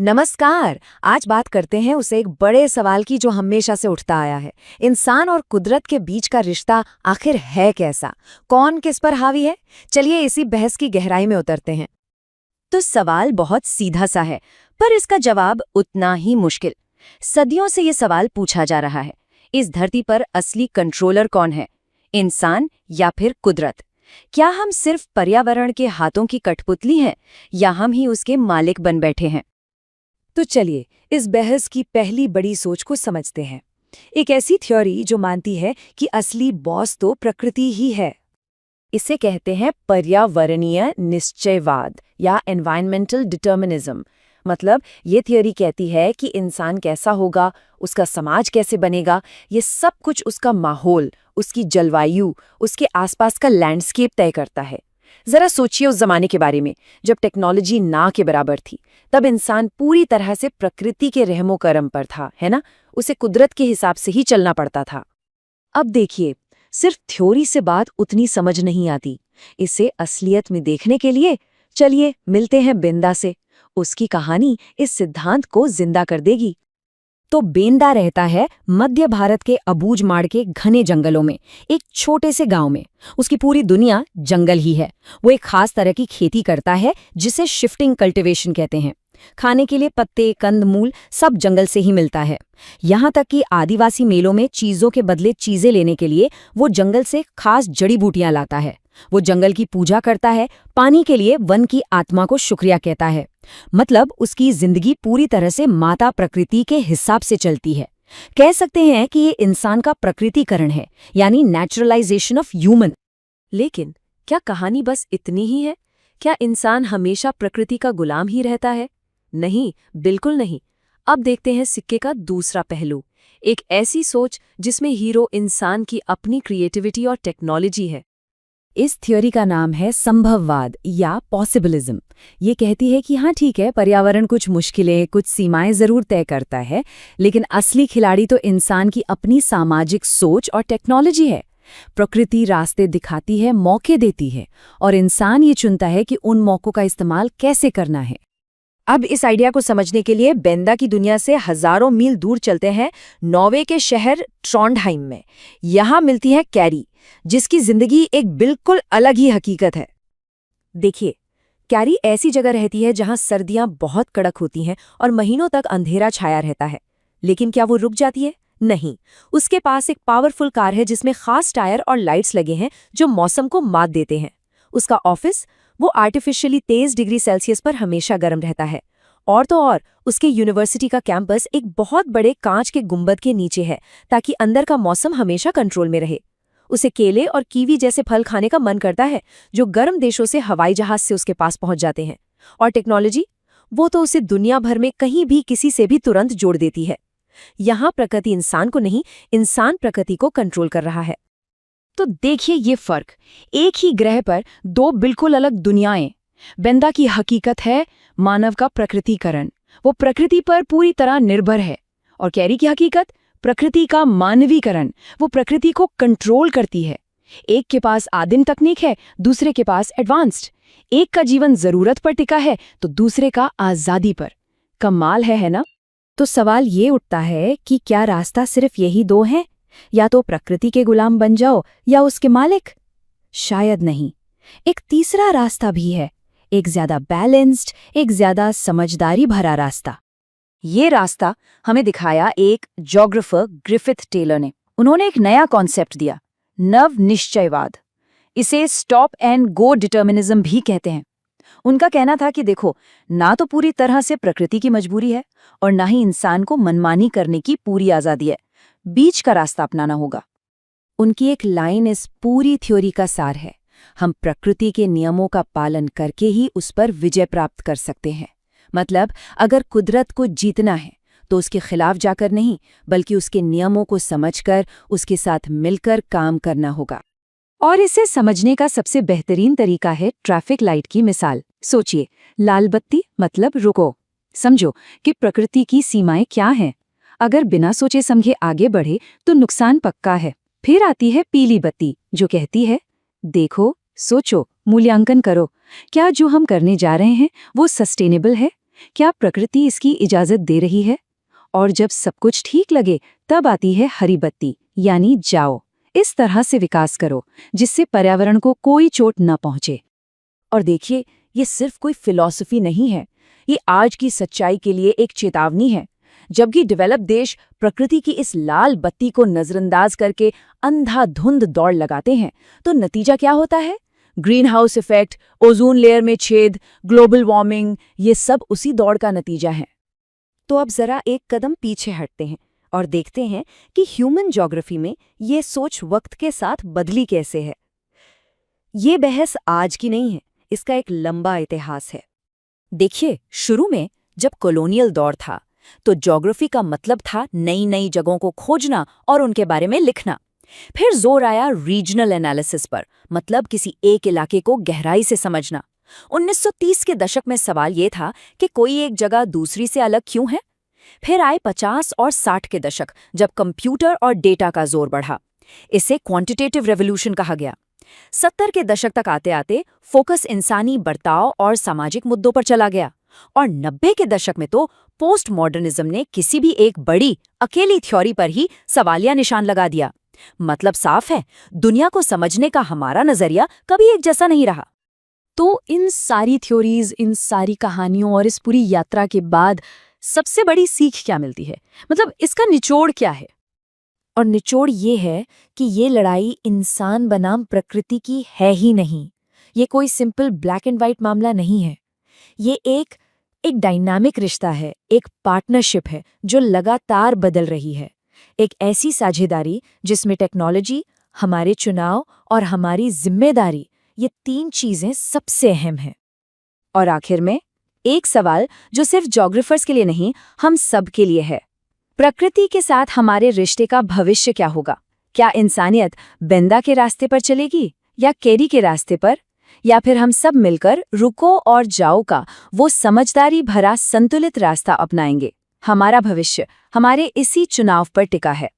नमस्कार। आज बात करते हैं उस एक बड़े सवाल की जो हमेशा से उठता आया है। इंसान और कुदरत के बीच का रिश्ता आखिर है कैसा? कौन किस पर हावी है? चलिए इसी बहस की गहराई में उतरते हैं। तो सवाल बहुत सीधा सा है, पर इसका जवाब उतना ही मुश्किल। सदियों से ये सवाल पूछा जा रहा है, इस धरती पर असली कंट्रोलर कौन है, इंसान या फिर कुदरत? क्या हम सिर्फ पर्यावरण के हाथों की कठपुतली हैं, या हम ही उसके मालिक बन बैठे हैं? तो चलिए इस बहस की पहली बड़ी सोच को समझते हैं। एक ऐसी थ्योरी जो मानती है कि असली बॉस तो प्रकृति ही है। इसे कहते हैं पर्यावरणीय निश्चयवाद या एनवायरमेंटल डिटर्मिनिज्म। मतलब ये थ्योरी कहती है कि इंसान कैसा होगा, उसका समाज कैसे बनेगा, ये सब कुछ उसका माहौल, उसकी जलवायु, उसके आसपास का लैंडस्केप तय करता है। जरा सोचिए उस जमाने के बारे में, जब टेक्नोलॉजी ना के बराबर थी। तब इंसान पूरी तरह से प्रकृति के रहमो करम पर था, है ना? उसे कुदरत के हिसाब से ही चलना पड़ता था। अब देखिए, सिर्फ थ्योरी से बात उतनी समझ नहीं आती। इसे असलियत में देखने के लिए चलिए मिलते हैं बेंदा से। उसकी कहानी इस सिद्धांत को जिंदा कर देगी। तो बेंदा रहता है मध्य भारत के अबूझमाड़ के घने जंगलों में, एक छोटे से गांव में। उसकी पूरी दुनिया जंगल ही है। वो एक खास तरह की खेती करता है जिसे शिफ्टिंग कल्टीवेशन कहते हैं। खाने के लिए पत्ते, कंदमूल सब जंगल से ही मिलता है। यहाँ तक कि आदिवासी मेलों में चीजों के बदले चीजें लेने के लिए वो जंगल से खास जड़ी बूटियां लाता है। वो जंगल की पूजा करता है, पानी के लिए वन की आत्मा को शुक्रिया कहता है। मतलब उसकी जिंदगी पूरी तरह से माता प्रकृति के हिसाब से चलती है। कह सकते हैं कि ये इंसान का प्रकृतिकरण है, यानी नेचुरलाइजेशन ऑफ ह्यूमन। लेकिन क्या कहानी बस इतनी ही है? क्या इंसान हमेशा प्रकृति का गुलाम ही रहता है? नहीं, बिल्कुल नहीं। अब देखते हैं सिक्के का दूसरा पहलू, एक ऐसी सोच जिसमें हीरो इंसान की अपनी क्रिएटिविटी और टेक्नोलॉजी है। इस थ्योरी का नाम है संभववाद या पॉसिबिलिज्म। ये कहती है कि हाँ ठीक है, पर्यावरण कुछ मुश्किलें, कुछ सीमाएं जरूर तय करता है, लेकिन असली खिलाड़ी तो इंसान की अपनी सामाजिक सोच और टेक्नोलॉजी है। प्रकृति रास्ते दिखाती है, मौके देती है, और इंसान ये चुनता है कि उन मौकों का इस्तेमाल कैसे करना है। अब इस आइडिया को समझने के लिए बेंदा की दुनिया से हजारों मील दूर चलते हैं, नॉर्वे के शहर ट्रॉन्डहाइम में। यहाँ मिलती है कैरी, जिसकी जिंदगी एक बिल्कुल अलग ही हकीकत है। देखिए, कैरी ऐसी जगह रहती है जहाँ सर्दियाँ बहुत कड़क होती हैं और महीनों तक अंधेरा छाया रहता है। लेकिन क्या वो रुक जाती है? नहीं। उसके पास एक पावरफुल कार है जिसमें खास टायर और लाइट्स लगे हैं जो मौसम को मात देते हैं। उसका ऑफिस, वो आर्टिफिशियली 23 डिग्री सेल्सियस पर हमेशा गर्म रहता है। और तो और उसके यूनिवर्सिटी का कैंपस एक बहुत बड़े कांच के गुंबद के नीचे है, ताकि अंदर का मौसम हमेशा कंट्रोल में रहे। उसे केले और कीवी जैसे फल खाने का मन करता है, जो गर्म देशों से हवाई जहाज से उसके पास पहुंच जाते हैं। और टेक्नोलॉजी, वो तो उसे दुनिया भर में कहीं भी किसी से भी तुरंत जोड़ देती है। यहाँ प्रकृति इंसान को नहीं, इंसान प्रकृति को कंट्रोल कर रहा है। तो देखिए ये फर्क, एक ही ग्रह पर दो बिल्कुल अलग दुनियाएं। बेंदा की हकीकत है मानव का प्रकृतिकरण, वो प्रकृति पर पूरी तरह निर्भर है। और कैरी की हकीकत, प्रकृति का मानवीकरण, वो प्रकृति को कंट्रोल करती है। एक के पास आदिम तकनीक है, दूसरे के पास एडवांस्ड। एक का जीवन जरूरत पर टिका है तो दूसरे का आजादी पर। कमाल है ना? तो सवाल ये उठता है कि क्या रास्ता सिर्फ यही दो है? या तो प्रकृति के गुलाम बन जाओ या उसके मालिक? शायद नहीं, एक तीसरा रास्ता भी है, एक ज्यादा बैलेंस्ड, एक ज्यादा समझदारी भरा रास्ता। ये रास्ता हमें दिखाया एक ज्योग्राफर ग्रिफिथ टेलर ने। उन्होंने एक नया कॉन्सेप्ट दिया, नव निश्चयवाद। इसे स्टॉप एंड गो डिटर्मिनिज्म भी कहते हैं। उनका कहना था कि देखो, ना तो पूरी तरह से प्रकृति की मजबूरी है और ना ही इंसान को मनमानी करने की पूरी आजादी है, बीच का रास्ता अपनाना होगा। उनकी एक लाइन इस पूरी थ्योरी का सार है, हम प्रकृति के नियमों का पालन करके ही उस पर विजय प्राप्त कर सकते हैं। मतलब अगर कुदरत को जीतना है तो उसके खिलाफ जाकर नहीं, बल्कि उसके नियमों को समझकर उसके साथ मिलकर काम करना होगा। और इसे समझने का सबसे बेहतरीन तरीका है ट्रैफिक लाइट की मिसाल। सोचिए, लाल बत्ती मतलब रुको। समझो कि प्रकृति की सीमाएं क्या हैं। अगर बिना सोचे समझे आगे बढ़े तो नुकसान पक्का है। फिर आती है पीली बत्ती, जो कहती है देखो, सोचो, मूल्यांकन करो, क्या जो हम करने जा रहे हैं वो सस्टेनेबल है, क्या प्रकृति इसकी इजाजत दे रही है? और जब सब कुछ ठीक लगे तब आती है हरी बत्ती, यानी जाओ, इस तरह से विकास करो जिससे पर्यावरण को कोई चोट न पहुंचे। और देखिए, ये सिर्फ कोई फिलॉसफी नहीं है, ये आज की सच्चाई के लिए एक चेतावनी है। जबकि डेवलप देश प्रकृति की इस लाल बत्ती को नजरअंदाज करके अंधाधुंध दौड़ लगाते हैं, तो नतीजा क्या होता है? Green house effect, ozone layer में छेद, ग्लोबल वार्मिंग, ये सब उसी दौड़ का नतीजा है। तो अब जरा एक कदम पीछे हटते हैं और देखते हैं कि ह्यूमन ज्योग्राफी में ये सोच वक्त के साथ बदली कैसे है। ये बहस आज की नहीं है, इसका एक लंबा इतिहास है। देखिए, शुरू में जब कॉलोनियल दौर था, तो ज्योग्राफी का मतलब था नई नई जगहों को खोजना और उनके बारे में लिखना। फिर जोर आया रीजनल एनालिसिस पर, मतलब किसी एक इलाके को गहराई से समझना। 1930 के दशक में सवाल ये था कि कोई एक जगह दूसरी से अलग क्यों है। फिर आए 50 और 60 के दशक, जब कंप्यूटर और डेटा का जोर बढ़ा। इसे क्वांटिटेटिव रेवोल्यूशन कहा गया। 70 के दशक तक आते आते फोकस इंसानी बर्ताव और सामाजिक मुद्दों पर चला गया। और 90 के दशक में तो पोस्ट मॉडर्निज्म ने किसी भी एक बड़ी अकेली थ्योरी पर ही सवालिया निशान लगा दिया। मतलब साफ है, दुनिया को समझने का हमारा नजरिया कभी एक जैसा नहीं रहा। तो इन सारी थ्योरीज, इन सारी कहानियों और इस पूरी यात्रा के बाद सबसे बड़ी सीख क्या मिलती है? मतलब इसका निचोड़ क्या है? और निचोड़ ये है कि ये लड़ाई इंसान बनाम प्रकृति की है ही नहीं। ये कोई सिंपल ब्लैक एंड व्हाइट मामला नहीं है। ये एक डायनामिक रिश्ता है, एक पार्टनरशिप है जो लगातार बदल रही है। एक ऐसी साझेदारी जिसमें टेक्नोलॉजी, हमारे चुनाव और हमारी जिम्मेदारी, ये 3 चीजें सबसे अहम हैं। और आखिर में एक सवाल जो सिर्फ ज्योग्राफर्स के लिए नहीं, हम सब के लिए है। प्रकृति के साथ हमारे रिश्ते का भविष्य क्या होगा? क्या इंसानियत बेंदा के रास्ते पर चलेगी या केरी के रास्ते पर? या फिर हम सब मिलकर रुको और जाओ का वो समझदारी भरा संतुलित रास्ता अपनाएंगे? हमारा भविष्य हमारे इसी चुनाव पर टिका है।